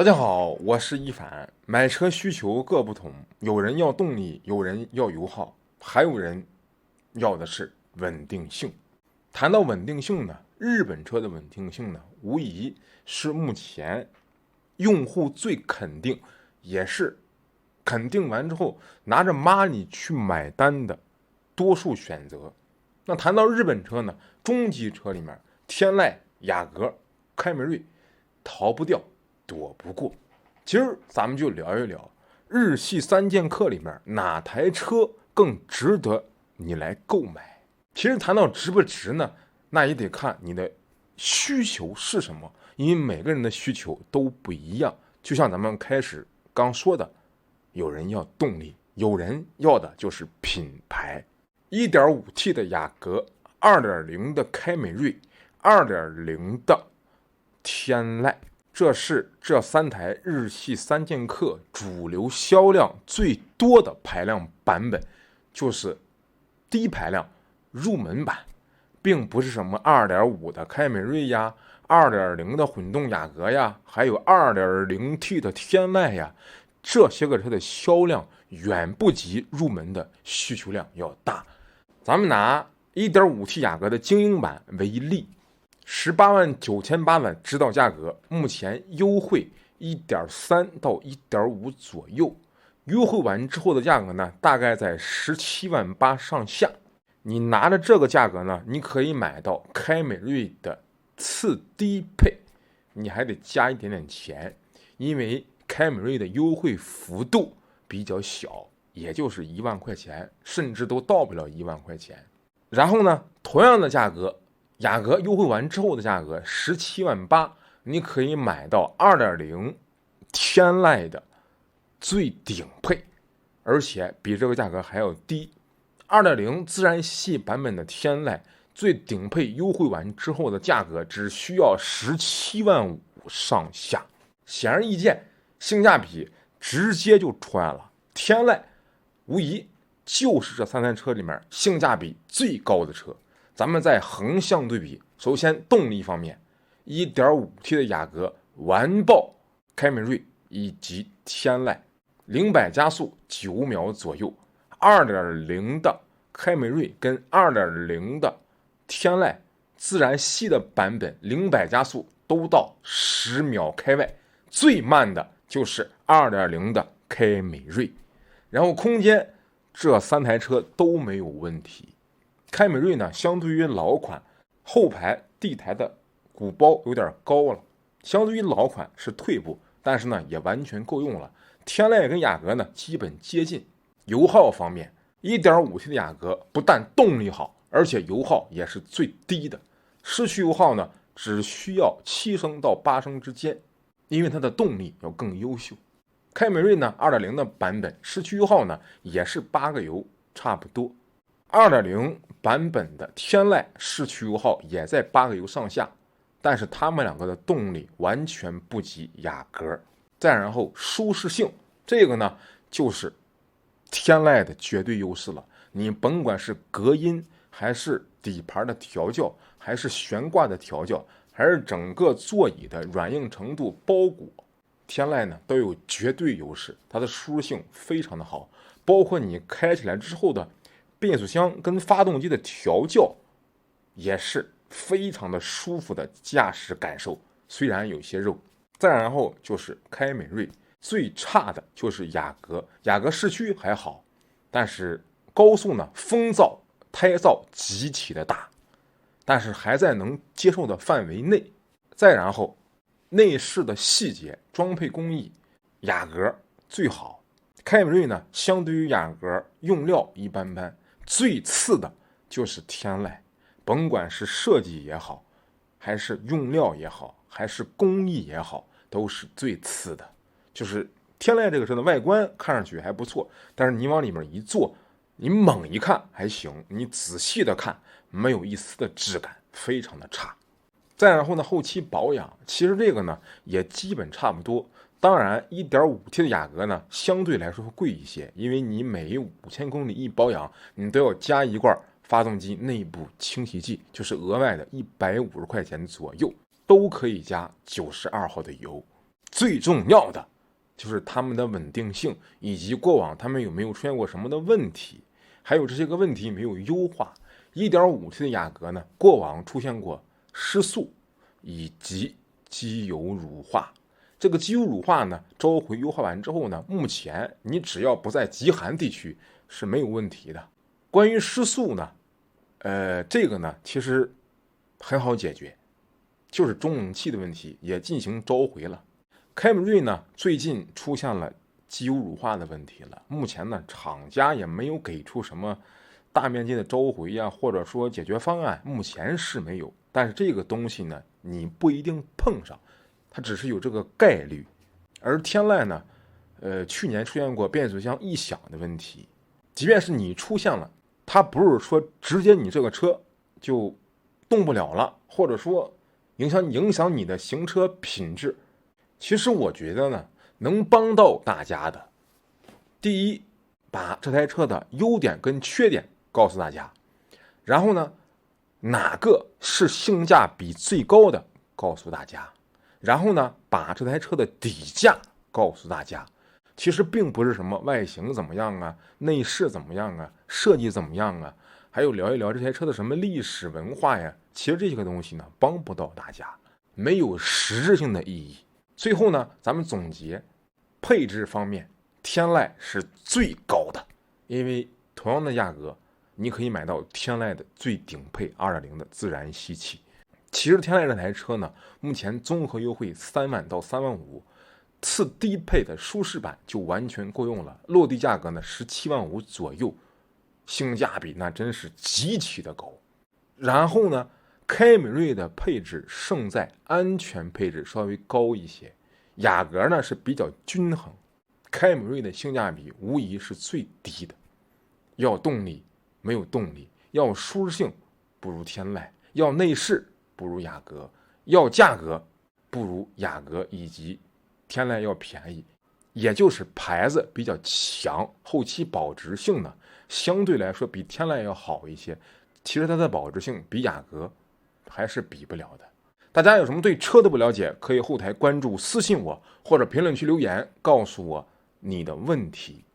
大家好，我是一凡。买车需求各不同，有人要动力，有人要油耗，还有人要的是稳定性。谈到稳定性呢，日本车的稳定性呢，无疑是目前用户最肯定，也是肯定完之后拿着 money 去买单的多数选择。那谈到日本车呢，中级车里面，天籁、雅阁、凯美瑞逃不掉，躲不过。今儿咱们就聊一聊日系三剑客里面哪台车更值得你来购买。其实谈到值不值呢，那也得看你的需求是什么，因为每个人的需求都不一样。就像咱们开始刚说的，有人要动力，有人要的就是品牌。1.5T 的雅阁， 2.0 的凯美瑞， 2.0 的天籁，这是这三台日系三剑客主流销量最多的排量版本，就是低排量入门版，并不是什么 2.5 的凯美瑞呀， 2.0 的混动雅阁呀，还有 2.0T 的天籁呀，这些个车的销量远不及入门的需求量要大。咱们拿 1.5T 雅阁的精英版为例，189800指导价格，目前优惠 1.3 到 1.5 左右，优惠完之后的价格呢，大概在17.8万上下。你拿着这个价格呢，你可以买到凯美瑞的次低配，你还得加一点点钱，因为凯美瑞的优惠幅度比较小，也就是1万块钱，甚至都到不了1万块钱。然后呢，同样的价格，雅阁优惠完之后的价格17.8万，你可以买到 2.0 天籁的最顶配，而且比这个价格还要低。2.0 自然系版本的天籁最顶配优惠完之后的价格只需要17.5万上下，显而易见，性价比直接就出来了。天籁无疑就是这三台车里面性价比最高的车。咱们再横向对比，首先动力方面， 1.5T 的雅阁完爆凯美瑞以及天籁，0-100加速9秒左右， 2.0 的凯美瑞跟 2.0 的天籁自然系的版本0-100加速都到10秒开外，最慢的就是 2.0 的凯美瑞。然后空间这三台车都没有问题。凯美瑞呢，相对于老款，后排地台的鼓包有点高了，相对于老款是退步，但是呢也完全够用了。天籁跟雅阁呢基本接近。油耗方面， 1.5T 的雅阁不但动力好，而且油耗也是最低的，市区油耗呢只需要7升到8升之间，因为它的动力要更优秀。凯美瑞呢 2.0 的版本市区油耗呢也是8个油差不多， 2.0 版本的天籁市区油耗也在8个油上下，但是它们两个的动力完全不及雅阁。再然后舒适性，这个呢就是天籁的绝对优势了。你甭管是隔音，还是底盘的调教，还是悬挂的调教，还是整个座椅的软硬程度包裹，天籁呢都有绝对优势，它的舒适性非常的好，包括你开起来之后的变速箱跟发动机的调教也是非常的舒服的驾驶感受，虽然有些肉。再然后就是凯美瑞，最差的就是雅阁，雅阁市区还好，但是高速呢风噪胎噪极其的大，但是还在能接受的范围内。再然后内饰的细节装配工艺，雅阁最好，凯美瑞呢相对于雅阁用料一般般，最次的就是天籁，甭管是设计也好，还是用料也好，还是工艺也好，都是最次的。就是天籁这个车的外观看上去还不错，但是你往里面一坐，你猛一看还行，你仔细的看没有一丝的质感，非常的差。再然后呢，后期保养其实这个呢也基本差不多。当然 1.5T 的雅阁呢相对来说会贵一些，因为你每5000公里一保养，你都要加一罐发动机内部清洗剂，就是额外的150块钱左右，都可以加92号的油。最重要的就是它们的稳定性，以及过往它们有没有出现过什么的问题，还有这些个问题没有优化。1.5T 的雅阁呢，过往出现过失速以及机油乳化。这个机油乳化呢，召回优化完之后呢，目前你只要不在极寒地区是没有问题的。关于失速呢，这个呢其实很好解决，就是中冷器的问题也进行召回了。凯美瑞呢最近出现了机油乳化的问题了，目前呢厂家也没有给出什么大面积的召回呀，或者说解决方案，目前是没有。但是这个东西呢，你不一定碰上，它只是有这个概率。而天籁呢，去年出现过变速箱异响的问题，即便是你出现了，它不是说直接你这个车就动不了了，或者说影响你的行车品质。其实我觉得呢，能帮到大家的，第一，把这台车的优点跟缺点告诉大家，然后呢，哪个是性价比最高的告诉大家，然后呢，把这台车的底价告诉大家。其实并不是什么外形怎么样啊，内饰怎么样啊，设计怎么样啊，还有聊一聊这台车的什么历史文化呀。其实这些个东西呢，帮不到大家，没有实质性的意义。最后呢，咱们总结，配置方面，天籁是最高的，因为同样的价格，你可以买到天籁的最顶配 2.0 的自然吸气。其实天籁这台车呢，目前综合优惠3万到3万5，次低配的舒适版就完全够用了，落地价格呢17万5左右，性价比那真是极其的高。然后呢，凯美瑞的配置胜在安全配置稍微高一些，雅阁呢是比较均衡，凯美瑞的性价比无疑是最低的。要动力没有动力，要舒适性不如天籁，要内饰不如雅阁，要价格不如雅阁以及天籁要便宜，也就是牌子比较强，后期保值性呢相对来说比天籁要好一些。其实它的保值性比雅阁还是比不了的。大家有什么对车的不了解，可以后台关注私信我，或者评论区留言告诉我你的问题。